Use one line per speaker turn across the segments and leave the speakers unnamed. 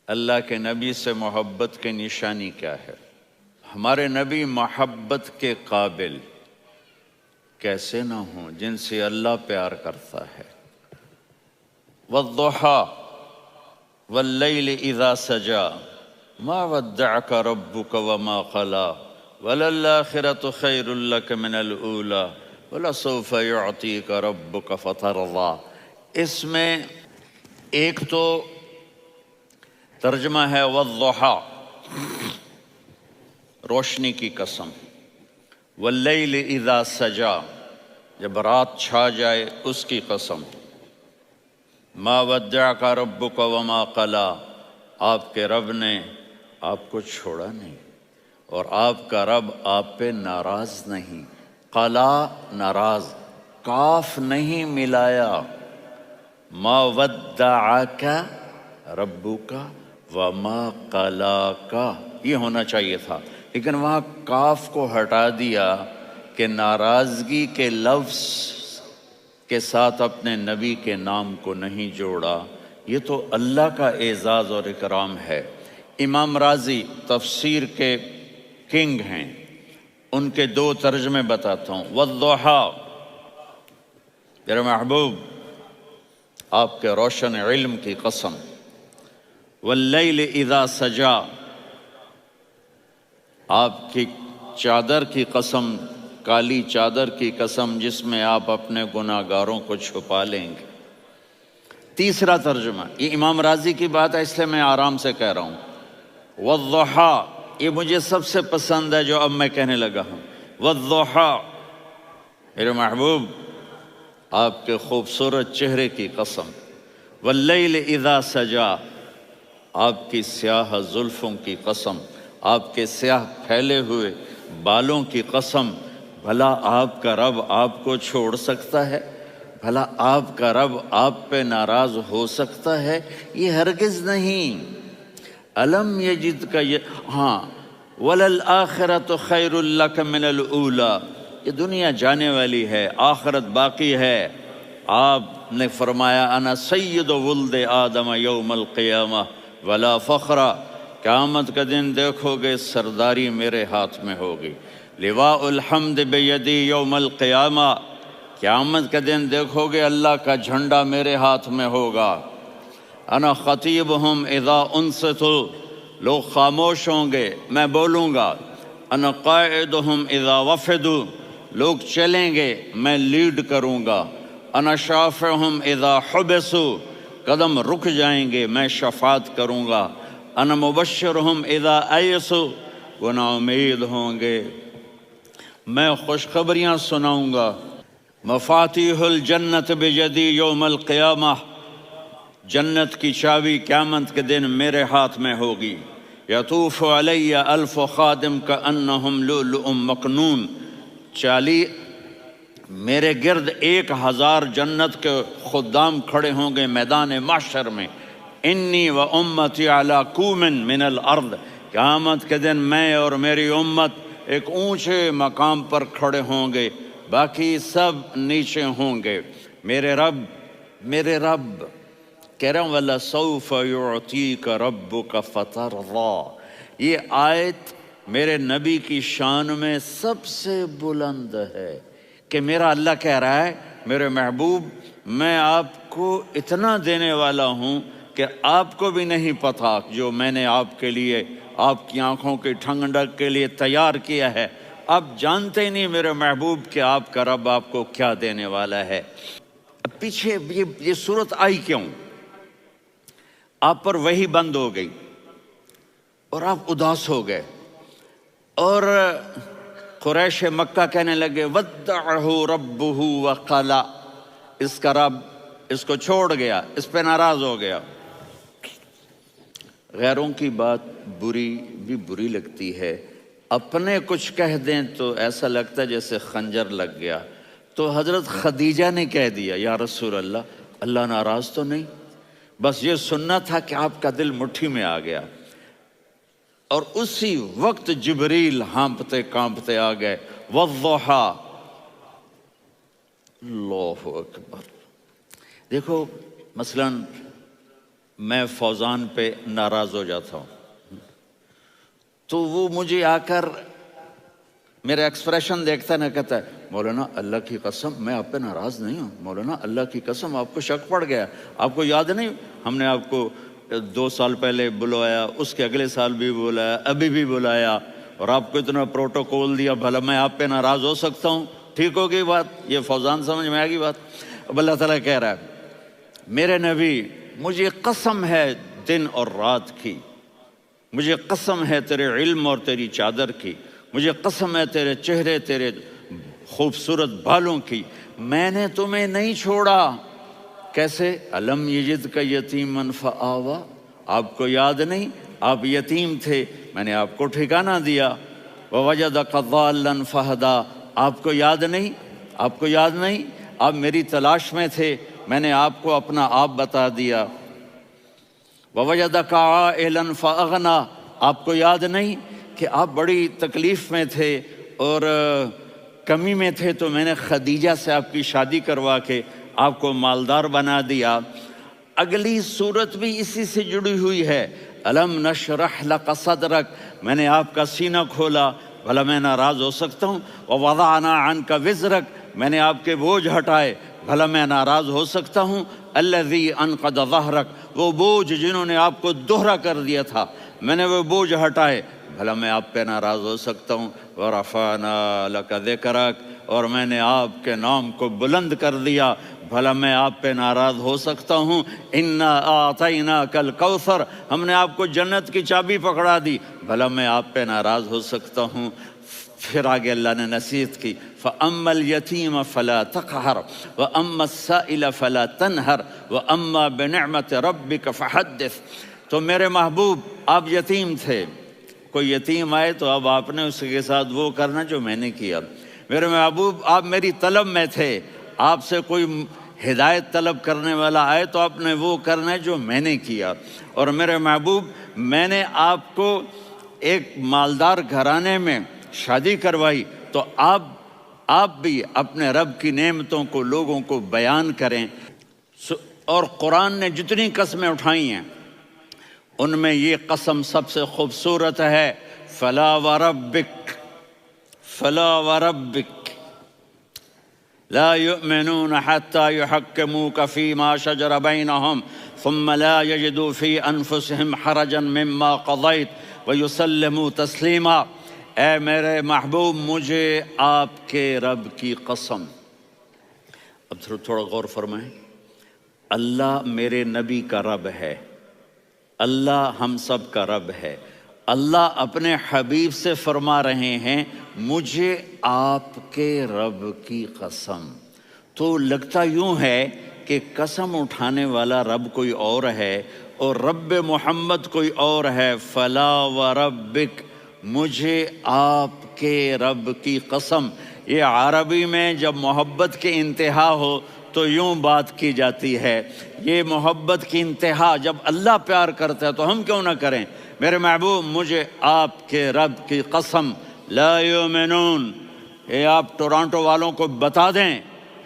اللہ کے نبی سے محبت کی نشانی کیا ہے؟ ہمارے نبی محبت کے قابل کیسے نہ ہوں جن سے اللہ پیار کرتا ہے۔ والضحیٰ واللیل اذا سجا ما ودعک ربک وما قلی وللآخرۃ خیر لک من الاولی ولسوف یعطیک ربک فترضی۔ اس میں ایک تو ترجمہ ہے والضحیٰ، روشنی کی قسم، واللیل اذا سجا، جب رات چھا جائے اس کی قسم، ما ودعک ربک وما قلی، آپ کے رب نے آپ کو چھوڑا نہیں اور آپ کا رب آپ پہ ناراض نہیں۔ قلا ناراض، کاف نہیں ملایا، ما ودعک ربک وما قلاک یہ ہونا چاہیے تھا، لیکن وہاں کاف کو ہٹا دیا کہ ناراضگی کے لفظ کے ساتھ اپنے نبی کے نام کو نہیں جوڑا۔ یہ تو اللہ کا اعزاز اور اکرام ہے۔ امام راضی تفسیر کے کنگ ہیں، ان کے دو ترجمے بتاتا ہوں۔ والضحیٰ، میرے محبوب آپ کے روشن علم کی قسم، واللیل اذا سجا، آپ کی چادر کی قسم، کالی چادر کی قسم جس میں آپ اپنے گناہ گاروں کو چھپا لیں گے۔ تیسرا ترجمہ، یہ امام راضی کی بات ہے اس لیے میں آرام سے کہہ رہا ہوں۔ والضحیٰ، یہ مجھے سب سے پسند ہے جو اب میں کہنے لگا ہوں۔ والضحیٰ، میرے محبوب آپ کے خوبصورت چہرے کی قسم، واللیل اذا سجا، آپ کی سیاہ زلفوں کی قسم، آپ کے سیاہ پھیلے ہوئے بالوں کی قسم۔ بھلا آپ کا رب آپ کو چھوڑ سکتا ہے؟ بھلا آپ کا رب آپ پہ ناراض ہو سکتا ہے؟ یہ ہرگز نہیں۔ الم یجد کا ہاں، وللآخرۃ خیر لک من الاولی، یہ دنیا جانے والی ہے، آخرت باقی ہے۔ آپ نے فرمایا انا سید ولد آدم یوم القیامہ ولا فخر، قیامت کا دن دیکھو گے سرداری میرے ہاتھ میں ہوگی۔ لواء الحمد بیدی یوم القیامہ، قیامت کا دن دیکھو گے اللہ کا جھنڈا میرے ہاتھ میں ہوگا۔ انا خطیبہم اذا انصتوا، لوگ خاموش ہوں گے میں بولوں گا۔ انا قائدہم اذا وفدوا، لوگ چلیں گے میں لیڈ کروں گا۔ انا شافعہم اذا حبسوا، قدم رک جائیں گے میں شفاعت کروں گا۔ انا مبشرہم اذا ایسوا، وہ نا امید ہوں گے میں خوشخبریاں سناؤں گا۔ مفاتیح الجنت بیدی یوم القیامہ، جنت کی چابی قیامت کے دن میرے ہاتھ میں ہوگی۔ یطوف علی الف خادم کانہم لؤلؤ مکنون، میرے گرد 1000 جنت کے خدام کھڑے ہوں گے میدان محشر میں۔ انی و امتی علی کومن من الارض، قیامت کے دن میں اور میری امت ایک اونچے مقام پر کھڑے ہوں گے، باقی سب نیچے ہوں گے۔ میرے رب کہہ رہا ہوں وَلَسَوْفَ يُعْطِيكَ رَبُّكَ فَتَرْضَىٰ، یہ آیت میرے نبی کی شان میں سب سے بلند ہے کہ میرا اللہ کہہ رہا ہے میرے محبوب میں آپ کو اتنا دینے والا ہوں کہ آپ کو بھی نہیں پتا جو میں نے آپ کے لیے، آپ کی آنکھوں کی ٹھنڈک کے لیے تیار کیا ہے۔ آپ جانتے ہی نہیں میرے محبوب کہ آپ کا رب آپ کو کیا دینے والا ہے۔ پیچھے یہ صورت آئی کیوں؟ آپ پر وحی بند ہو گئی اور آپ اداس ہو گئے، اور قریش مکہ کہنے لگے ودعہ ربہ وقلا، اس کا رب اس کو چھوڑ گیا، اس پہ ناراض ہو گیا۔ غیروں کی بات بری لگتی ہے، اپنے کچھ کہہ دیں تو ایسا لگتا ہے جیسے خنجر لگ گیا۔ تو حضرت خدیجہ نے کہہ دیا یا رسول اللہ ناراض تو نہیں؟ بس یہ سننا تھا کہ آپ کا دل مٹھی میں آ گیا۔ اور اسی وقت جبریل ہانپتے کانپتے آ گئے۔ والضحیٰ، اللہ اکبر۔ دیکھو مثلاً میں فوزان پہ ناراض ہو جاتا ہوں تو وہ مجھے آ کر میرا ایکسپریشن دیکھتا ہے نا، کہتا ہے مولانا اللہ کی قسم میں آپ پہ ناراض نہیں ہوں، مولانا اللہ کی قسم آپ کو شک پڑ گیا، آپ کو یاد نہیں ہم نے آپ کو 2 سال پہلے بلوایا، اس کے اگلے سال بھی بلایا، ابھی بھی بلایا، اور آپ کو اتنا پروٹوکول دیا، بھلا میں آپ پہ ناراض ہو سکتا ہوں؟ ٹھیک ہو گئی بات، یہ فوزان سمجھ میں آ گئی بات۔ اب اللہ تعالیٰ کہہ رہا ہے میرے نبی مجھے قسم ہے دن اور رات کی، مجھے قسم ہے تیرے علم اور تیری چادر کی، مجھے قسم ہے تیرے چہرے، تیرے خوبصورت بالوں کی، میں نے تمہیں نہیں چھوڑا۔ کیسے؟ الم یجد کا یتیمن فآوا، آپ کو یاد نہیں آپ یتیم تھے، میں نے آپ کو ٹھکانہ دیا۔ ووجدک ضالا فہدا، آپ کو یاد نہیں، آپ کو یاد نہیں آپ میری تلاش میں تھے، میں نے آپ کو اپنا آپ بتا دیا۔ ووجدک عائلا فاغنا، آپ کو یاد نہیں کہ آپ بڑی تکلیف میں تھے اور کمی میں تھے تو میں نے خدیجہ سے آپ کی شادی کروا کے آپ کو مالدار بنا دیا۔ اگلی صورت بھی اسی سے جڑی ہوئی ہے، الم نشرح لک صدرک، میں نے آپ کا سینہ کھولا، بھلا میں ناراض ہو سکتا ہوں؟ ووضعنا عنک وزرک، میں نے آپ کے بوجھ ہٹائے، بھلا میں ناراض ہو سکتا ہوں؟ الذی انقض ظہرک، وہ بوجھ جنہوں نے آپ کو دوہرا کر دیا تھا، میں نے وہ بوجھ ہٹائے، بھلا میں آپ پہ ناراض ہو سکتا ہوں؟ ورفعنا لک ذکرک، اور میں نے آپ کے نام کو بلند کر دیا، بھلا میں آپ پہ ناراض ہو سکتا ہوں؟ انا اعطیناک الکوثر، ہم نے آپ کو جنت کی چابی پکڑا دی، بھلا میں آپ پہ ناراض ہو سکتا ہوں؟ پھر آگے اللہ نے نصیحت کی، فَأَمَّا الْيَتِيمَ فَلَا تَقْهَرْ وَأَمَّا السَّائِلَ فَلَا تَنْهَرْ وَأَمَّا بِنِعْمَةِ رَبِّكَ فَحَدِّثْ۔ تو میرے محبوب آپ یتیم تھے، کوئی یتیم آئے تو اب آپ نے اس کے ساتھ وہ کرنا جو میں نے کیا۔ میرے محبوب آپ میری طلب میں تھے، آپ سے کوئی ہدایت طلب کرنے والا آئے تو آپ نے وہ کرنا ہے جو میں نے کیا۔ اور میرے محبوب میں نے آپ کو ایک مالدار گھرانے میں شادی کروائی تو آپ بھی اپنے رب کی نعمتوں کو لوگوں کو بیان کریں۔ اور قرآن نے جتنی قسمیں اٹھائی ہیں ان میں یہ قسم سب سے خوبصورت ہے، فلا وربک، فلا وربک لا يؤمنون حتى يحكموك فيما شجر بينهم ثم لا يجدوا في انفسهم حرجا مما قضيت ويسلموا تسلیما۔ اے میرے محبوب مجھے آپ کے رب کی قسم، اب تھوڑا غور فرمائیں، اللہ میرے نبی کا رب ہے، اللہ ہم سب کا رب ہے، اللہ اپنے حبیب سے فرما رہے ہیں مجھے آپ کے رب کی قسم۔ تو لگتا یوں ہے کہ قسم اٹھانے والا رب کوئی اور ہے اور رب محمد کوئی اور ہے۔ فلا وربک، مجھے آپ کے رب کی قسم۔ یہ عربی میں جب محبت کی انتہا ہو تو یوں بات کی جاتی ہے، یہ محبت کی انتہا جب اللہ پیار کرتا ہے تو ہم کیوں نہ کریں؟ میرے محبوب مجھے آپ کے رب کی قسم، لا یؤمنون، یہ آپ ٹورانٹو والوں کو بتا دیں،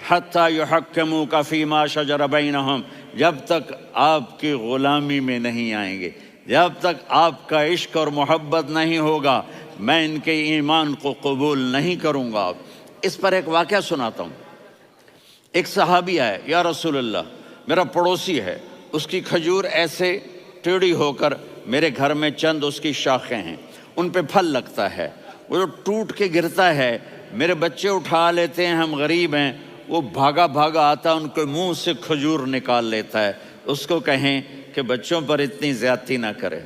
حتی یحکموک فیما شجر بینہم، جب تک آپ کی غلامی میں نہیں آئیں گے، جب تک آپ کا عشق اور محبت نہیں ہوگا، میں ان کے ایمان کو قبول نہیں کروں گا۔ اس پر ایک واقعہ سناتا ہوں۔ ایک صحابی آئے، یا رسول اللہ میرا پڑوسی ہے، اس کی کھجور ایسے ٹیڑھی ہو کر میرے گھر میں چند اس کی شاخیں ہیں، ان پہ پھل لگتا ہے، وہ جو ٹوٹ کے گرتا ہے، میرے بچے اٹھا لیتے ہیں، ہم غریب ہیں، وہ بھاگا بھاگا آتا ہے، ان کے منہ سے کھجور نکال لیتا ہے۔ اس کو کہیں کہ بچوں پر اتنی زیادتی نہ کرے۔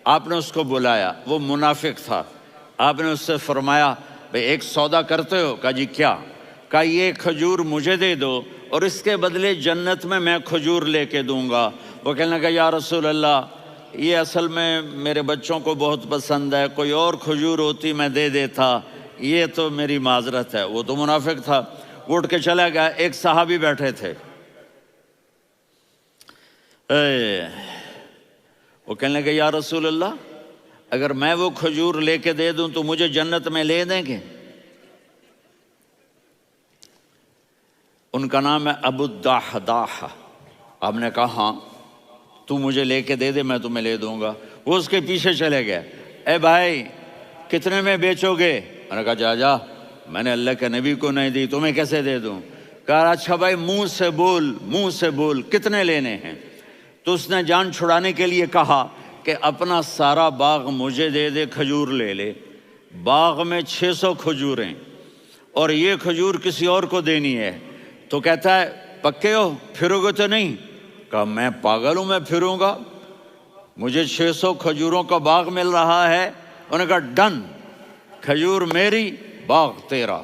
آپ نے اس کو بلایا، وہ منافق تھا، آپ نے اس سے فرمایا بھئی ایک سودا کرتے ہو؟ کہا جی کیا؟ کہا یہ کھجور مجھے دے دو اور اس کے بدلے جنت میں کھجور لے کے دوں گا۔ وہ کہنے لگا یا رسول اللہ یہ اصل میں میرے بچوں کو بہت پسند ہے، کوئی اور کھجور ہوتی میں دے دیتا، یہ تو میری معذرت ہے۔ وہ تو منافق تھا، وہ اٹھ کے چلا گیا۔ ایک صحابی بیٹھے تھے، وہ کہنے لگے یا رسول اللہ اگر میں وہ کھجور لے کے دے دوں تو مجھے جنت میں لے دیں گے؟ ان کا نام ہے ابو الدحداح۔ آپ نے کہا ہاں، تو مجھے لے کے دے دے، میں تمہیں لے دوں گا۔ وہ اس کے پیچھے چلے گئے، اے بھائی کتنے میں بیچو گے؟ میں نے کہا جا جا، میں نے اللہ کے نبی کو نہیں دی، تمہیں کیسے دے دوں؟ کہا اچھا بھائی منہ سے بول کتنے لینے ہیں؟ تو اس نے جان چھڑانے کے لیے کہا کہ اپنا سارا باغ مجھے دے دے، کھجور لے لے۔ باغ میں 600 کھجوریں اور یہ کھجور کسی اور کو دینی ہے۔ تو کہتا ہے پکے ہو، پھرو گے تو نہیں؟ کہا میں پاگل ہوں، میں پھروں گا؟ مجھے 600 کھجوروں کا باغ مل رہا ہے۔ انہوں نے کہا ڈن، کھجور میری، باغ تیرا۔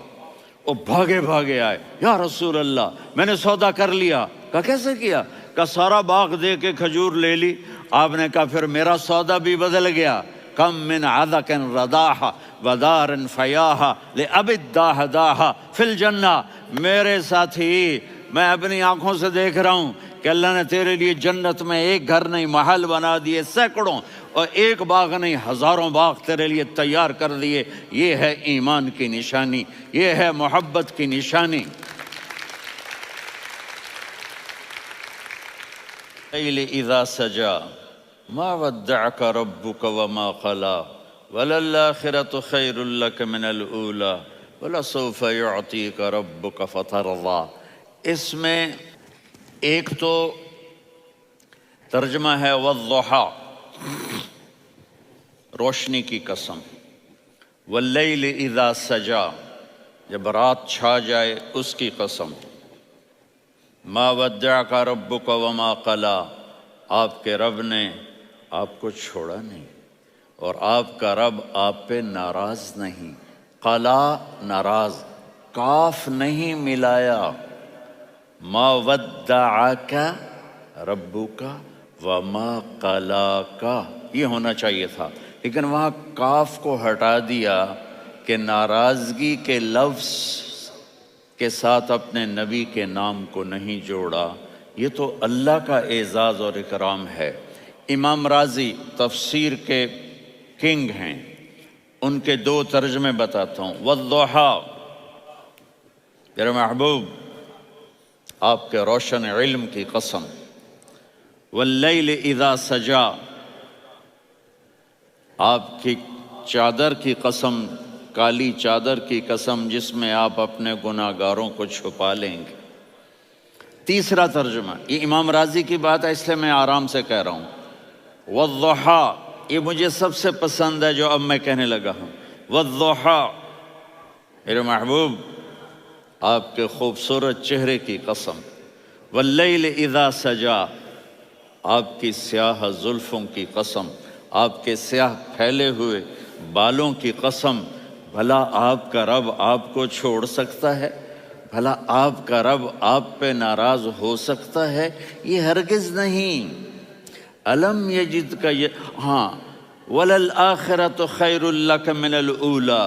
وہ بھاگے آئے، یا رسول اللہ میں نے سودا کر لیا۔ کہا کیسے کیا؟ کہا سارا باغ دے کے کھجور لے لی۔ آپ نے کہا پھر میرا سودا بھی بدل گیا۔ کم من عدق رداح ودار فیاح لأب الداح داح فی الجنہ۔ میرے ساتھی میں اپنی آنکھوں سے دیکھ رہا ہوں کہ اللہ نے تیرے لیے جنت میں ایک گھر نہیں محل بنا دیے سینکڑوں، اور ایک باغ نہیں ہزاروں باغ تیرے لیے تیار کر دیے۔ یہ ہے ایمان کی نشانی، یہ ہے محبت کی نشانی۔ اللیل اذا سجا ما ودعک ربک وما قلی وللآخرۃ خیر لک من الاولی ولسوف یعطیک ربک فترضی۔ اس میں ایک تو ترجمہ ہے والضحی، روشنی کی قسم، واللیل اذا سجا، جب رات چھا جائے اس کی قسم، ما ودعک ربک وما قلی، آپ کے رب نے آپ کو چھوڑا نہیں اور آپ کا رب آپ پہ ناراض نہیں۔ قلا ناراض، کاف نہیں ملایا۔ ما ودعک ربک وما قلاک، یہ ہونا چاہیے تھا، لیکن وہاں کاف کو ہٹا دیا کہ ناراضگی کے لفظ کے ساتھ اپنے نبی کے نام کو نہیں جوڑا۔ یہ تو اللہ کا اعزاز اور اکرام ہے۔ امام راضی تفسیر کے کنگ ہیں، ان کے 2 ترجمے بتاتا ہوں۔ والضحی، میرے محبوب آپ کے روشن علم کی قسم۔ واللیل اذا سجا، آپ کی چادر کی قسم، کالی چادر کی قسم جس میں آپ اپنے گناہ گاروں کو چھپا لیں گے۔ تیسرا ترجمہ، یہ امام راضی کی بات ہے اس لیے میں آرام سے کہہ رہا ہوں۔ والضحی، یہ مجھے سب سے پسند ہے جو اب میں کہنے لگا ہوں۔ والضحی، میرے محبوب آپ کے خوبصورت چہرے کی قسم۔ واللیل اذا سجا، آپ کی سیاہ زلفوں کی قسم، آپ کے سیاہ پھیلے ہوئے بالوں کی قسم۔ بھلا آپ کا رب آپ کو چھوڑ سکتا ہے؟ بھلا آپ کا رب آپ پہ ناراض ہو سکتا ہے؟ یہ ہرگز نہیں۔ الم یجد کا ہاں، وللآخرۃ خیر لک من الاولی،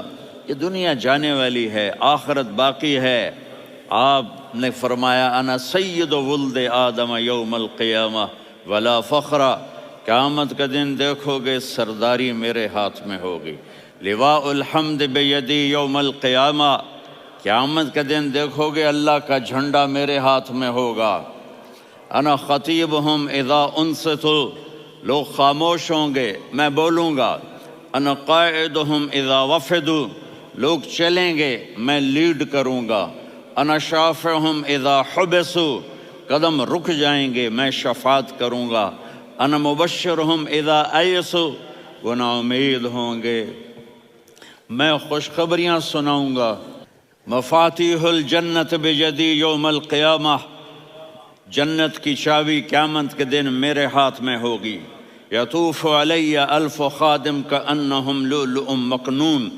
یہ دنیا جانے والی ہے، آخرت باقی ہے۔ آپ نے فرمایا انا سید ولد آدم یوم القیامہ ولا فخر، قیامت کا دن دیکھو گے سرداری میرے ہاتھ میں ہوگی۔ لواء الحمد بیدی یوم القیامہ، قیامت کا دن دیکھو گے اللہ کا جھنڈا میرے ہاتھ میں ہوگا۔ انا خطیبہم اذا انصتوا، لوگ خاموش ہوں گے میں بولوں گا۔ انا قائدہم اذا وفدوا، لوگ چلیں گے میں لیڈ کروں گا۔ انا شافعہم اذا حبسوا، قدم رک جائیں گے میں شفاعت کروں گا۔ انا مبشرہم اذا ایسوا، وہ نا امید ہوں گے میں خوشخبریاں سناؤں گا۔ مفاتیح الجنت بیدی یوم القیامہ، جنت کی چابی قیامت کے دن میرے ہاتھ میں ہوگی۔ یطوف علی الف خادم کانہم لؤلؤ مکنون،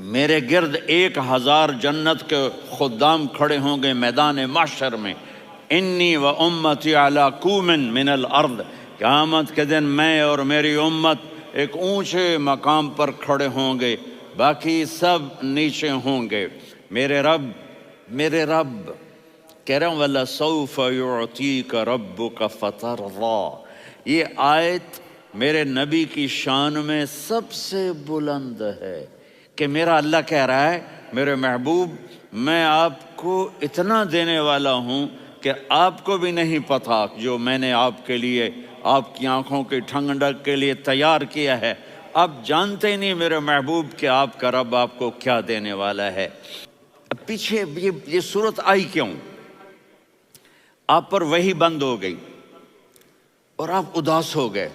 میرے گرد 1000 جنت کے خدام کھڑے ہوں گے میدان محشر میں۔ انی و امتی علی کوم من الارض، قیامت کے دن میں اور میری امت ایک اونچے مقام پر کھڑے ہوں گے، باقی سب نیچے ہوں گے۔ میرے رب کہہ رہا ہوں وَلَسَوْفَ يُعْطِيكَ رَبُّكَ فَتَرْضَى، یہ آیت میرے نبی کی شان میں سب سے بلند ہے کہ میرا اللہ کہہ رہا ہے میرے محبوب میں آپ کو اتنا دینے والا ہوں کہ آپ کو بھی نہیں پتا جو میں نے آپ کے لیے آپ کی آنکھوں کی ٹھنڈک کے لیے تیار کیا ہے۔ آپ جانتے ہی نہیں میرے محبوب کہ آپ کا رب آپ کو کیا دینے والا ہے۔ اب پیچھے یہ صورت آئی کیوں؟ آپ پر وحی بند ہو گئی اور آپ اداس ہو گئے،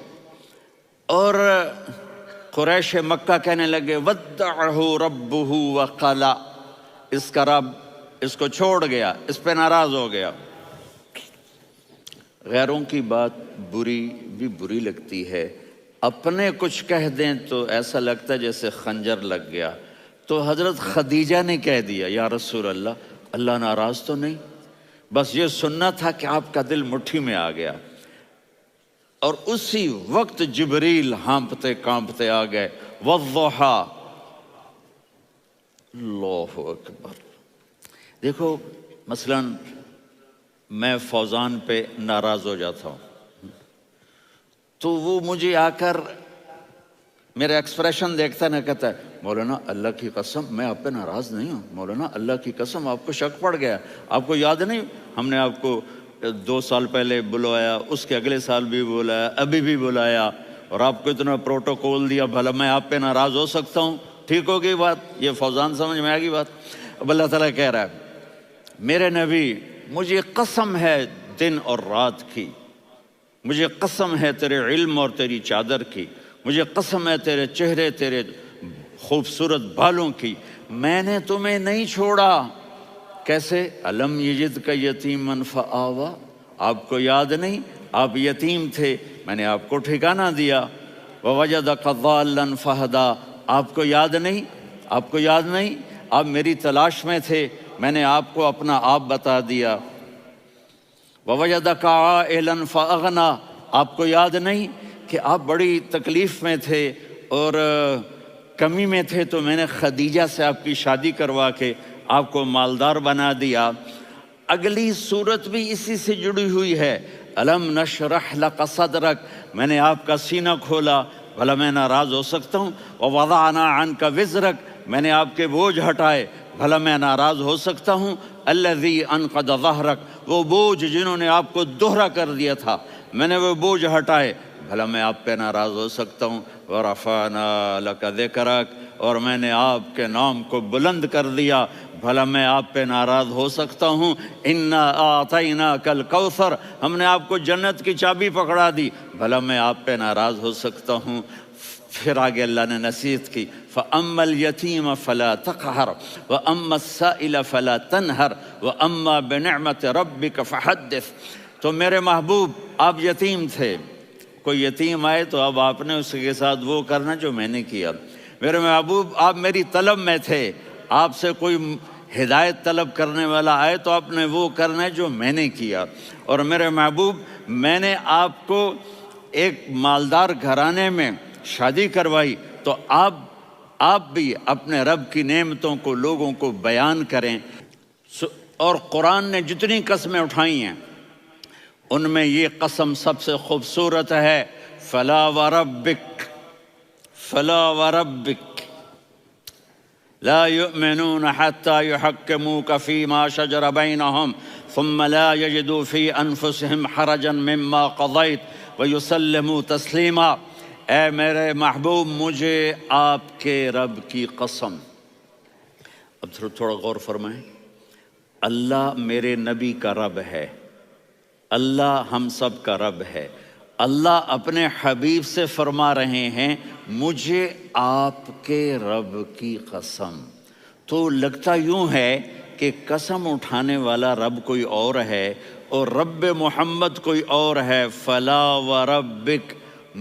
اور قریش مکہ کہنے لگے ودعہ ربہ وقلا، اس کا رب اس کو چھوڑ گیا، اس پہ ناراض ہو گیا۔ غیروں کی بات بری لگتی ہے، اپنے کچھ کہہ دیں تو ایسا لگتا ہے جیسے خنجر لگ گیا۔ تو حضرت خدیجہ نے کہہ دیا یا رسول اللہ، اللہ ناراض تو نہیں؟ بس یہ سننا تھا کہ آپ کا دل مٹھی میں آ گیا۔ اور اسی وقت جبریل ہانپتے کانپتے آ گئے، والضحیٰ، اللہ اکبر۔ دیکھو مثلا میں فوزان پہ ناراض ہو جاتا ہوں تو وہ مجھے آ کر میرا ایکسپریشن دیکھتا ہے، نہ کہتا ہے مولانا اللہ کی قسم میں آپ پہ ناراض نہیں ہوں، مولانا اللہ کی قسم آپ کو شک پڑ گیا، آپ کو یاد نہیں ہم نے آپ کو 2 سال پہلے بلوایا، اس کے اگلے سال بھی بلایا، ابھی بھی بلایا، اور آپ کو اتنا پروٹوکول دیا، بھلا میں آپ پہ ناراض ہو سکتا ہوں؟ ٹھیک ہوگی بات؟ یہ فوزان سمجھ میں آ گئی بات؟ اب اللہ تعالیٰ کہہ رہا ہے میرے نبی مجھے قسم ہے دن اور رات کی، مجھے قسم ہے تیرے علم اور تیری چادر کی، مجھے قسم ہے تیرے چہرے تیرے خوبصورت بالوں کی، میں نے تمہیں نہیں چھوڑا۔ کیسے؟ الم یجد کا یتیما فآوا، آپ کو یاد نہیں آپ یتیم تھے، میں نے آپ کو ٹھکانہ دیا۔ ووجدک ضالا فہدا، آپ کو یاد نہیں آپ میری تلاش میں تھے، میں نے آپ کو اپنا آپ بتا دیا۔ ووجدک عائلا فاغنا، آپ کو یاد نہیں کہ آپ بڑی تکلیف میں تھے اور کمی میں تھے، تو میں نے خدیجہ سے آپ کی شادی کروا کے آپ کو مالدار بنا دیا۔ اگلی صورت بھی اسی سے جڑی ہوئی ہے، الم نشرح لک صدرک، میں نے آپ کا سینہ کھولا، بھلا میں ناراض ہو سکتا ہوں؟ ووضعنا عنک وزرک، میں نے آپ کے بوجھ ہٹائے، بھلا میں ناراض ہو سکتا ہوں؟ الذی انقض ظہرک، وہ بوجھ جنہوں نے آپ کو دوہرا کر دیا تھا، میں نے وہ بوجھ ہٹائے، بھلا میں آپ پہ ناراض ہو سکتا ہوں؟ ورفعنا لک ذکرک، اور میں نے آپ کے نام کو بلند کر دیا، بھلا میں آپ پہ ناراض ہو سکتا ہوں؟ انا اعطیناک الکوثر، ہم نے آپ کو جنت کی چابی پکڑا دی، بھلا میں آپ پہ ناراض ہو سکتا ہوں؟ پھر آگے اللہ نے نصیحت کی، فَأَمَّا الْيَتِيمَ فَلَا تَقْهَرْ وَأَمَّا السَّائِلَ فَلَا تَنْهَرْ وَأَمَّا بِنِعْمَةِ رَبِّكَ فَحَدِّثْ۔ تو میرے محبوب آپ یتیم تھے، کوئی یتیم آئے تو اب آپ نے اس کے ساتھ وہ کرنا جو میں نے کیا۔ میرے محبوب آپ میری طلب میں تھے، آپ سے کوئی ہدایت طلب کرنے والا آئے تو آپ نے وہ کرنا ہے جو میں نے کیا۔ اور میرے محبوب میں نے آپ کو ایک مالدار گھرانے میں شادی کروائی، تو آپ بھی اپنے رب کی نعمتوں کو لوگوں کو بیان کریں۔ اور قرآن نے جتنی قسمیں اٹھائی ہیں ان میں یہ قسم سب سے خوبصورت ہے، فلا وربک لا يؤمنون حتى يحكموك فيما شجر بينهم ثم لا يجدوا في انفسهم حرجا مما قضيت ويسلموا تسلیما۔ اے میرے محبوب مجھے آپ کے رب کی قسم، اب تھوڑا غور فرمائیں، اللہ میرے نبی کا رب ہے، اللہ ہم سب کا رب ہے، اللہ اپنے حبیب سے فرما رہے ہیں مجھے آپ کے رب کی قسم۔ تو لگتا یوں ہے کہ قسم اٹھانے والا رب کوئی اور ہے اور رب محمد کوئی اور ہے۔ فلا وربک،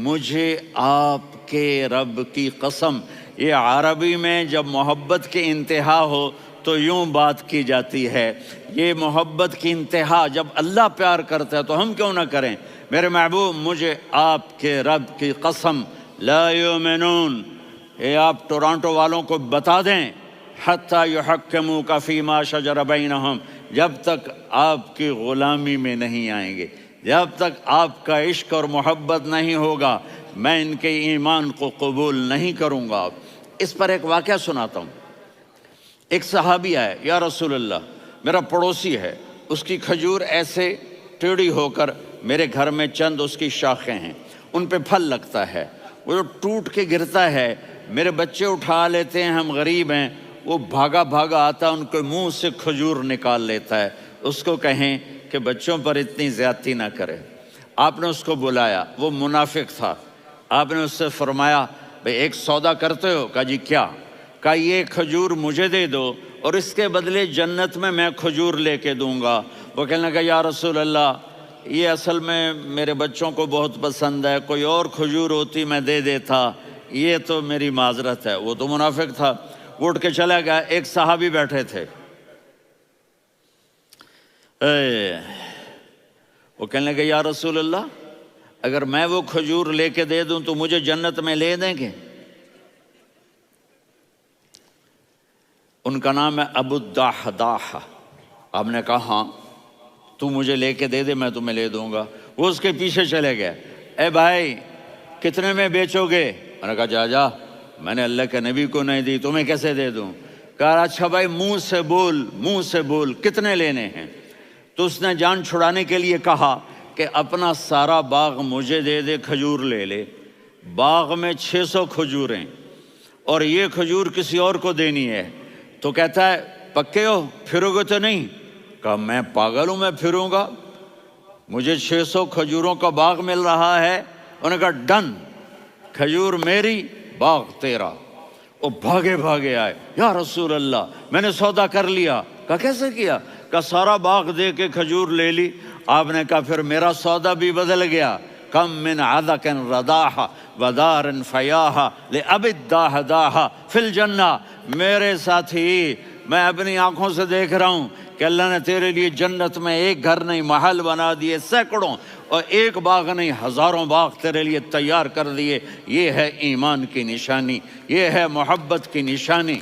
مجھے آپ کے رب کی قسم۔ یہ عربی میں جب محبت کی انتہا ہو تو یوں بات کی جاتی ہے، یہ محبت کی انتہا جب اللہ پیار کرتا ہے تو ہم کیوں نہ کریں؟ میرے محبوب مجھے آپ کے رب کی قسم، لا یؤمنون، یہ آپ ٹورانٹو والوں کو بتا دیں، حتی یحکموک فیما شجر بینہم، جب تک آپ کی غلامی میں نہیں آئیں گے، جب تک آپ کا عشق اور محبت نہیں ہوگا، میں ان کے ایمان کو قبول نہیں کروں گا۔ اس پر ایک واقعہ سناتا ہوں۔ ایک صحابی آئے، یا رسول اللہ میرا پڑوسی ہے اس کی کھجور ایسے ٹیڑھی ہو کر میرے گھر میں چند اس کی شاخیں ہیں، ان پہ پھل لگتا ہے، وہ جو ٹوٹ کے گرتا ہے میرے بچے اٹھا لیتے ہیں، ہم غریب ہیں، وہ بھاگا بھاگا آتا ان کے منہ سے کھجور نکال لیتا ہے۔ اس کو کہیں کہ بچوں پر اتنی زیادتی نہ کرے۔ آپ نے اس کو بلایا، وہ منافق تھا، آپ نے اس سے فرمایا بھئی ایک سودا کرتے ہو؟ کہا جی کیا؟ کہا یہ کھجور مجھے دے دو اور اس کے بدلے جنت میں کھجور لے کے دوں گا۔ وہ کہنے لگا یا رسول اللہ یہ اصل میں میرے بچوں کو بہت پسند ہے، کوئی اور کھجور ہوتی میں دے دیتا، یہ تو میری معذرت ہے۔ وہ تو منافق تھا، وہ اٹھ کے چلا گیا۔ ایک صحابی بیٹھے تھے، وہ کہنے لگے یا رسول اللہ اگر میں وہ کھجور لے کے دے دوں تو مجھے جنت میں لے دیں گے؟ ان کا نام ہے ابو الدحداح۔ آپ نے کہا ہاں تو مجھے لے کے دے دے میں تمہیں لے دوں گا۔ وہ اس کے پیچھے چلے گئے، اے بھائی کتنے میں بیچو گے؟ میں نے کہا جا میں نے اللہ کے نبی کو نہیں دی، تمہیں کیسے دے دوں؟ کہا اچھا بھائی منہ سے بول کتنے لینے ہیں؟ تو اس نے جان چھڑانے کے لیے کہا کہ اپنا سارا باغ مجھے دے دے، کھجور لے لے۔ باغ میں 600 کھجوریں اور یہ کھجور کسی اور کو دینی ہے۔ تو کہتا ہے پکے ہو، پھرو گے تو نہیں؟ کہا میں پاگل ہوں، میں پھروں گا؟ مجھے 600 کھجوروں کا باغ مل رہا ہے۔ انہوں نے کہا ڈن، کھجور میری باغ تیرا۔ وہ بھاگے آئے، یا رسول اللہ میں نے سودا کر لیا۔ کہا کیسے کیا؟ کہا سارا باغ دے کے کھجور لے لی۔ آپ نے کہا پھر میرا سودا بھی بدل گیا۔ کم من عدق رداح ودار فیاح لأب الدحداح فی الجنہ۔ میرے ساتھی میں اپنی آنکھوں سے دیکھ رہا ہوں کہ اللہ نے تیرے لیے جنت میں ایک گھر نہیں محل بنا دیے سینکڑوں، اور ایک باغ نہیں ہزاروں باغ تیرے لیے تیار کر دیے۔ یہ ہے ایمان کی نشانی، یہ ہے محبت کی نشانی۔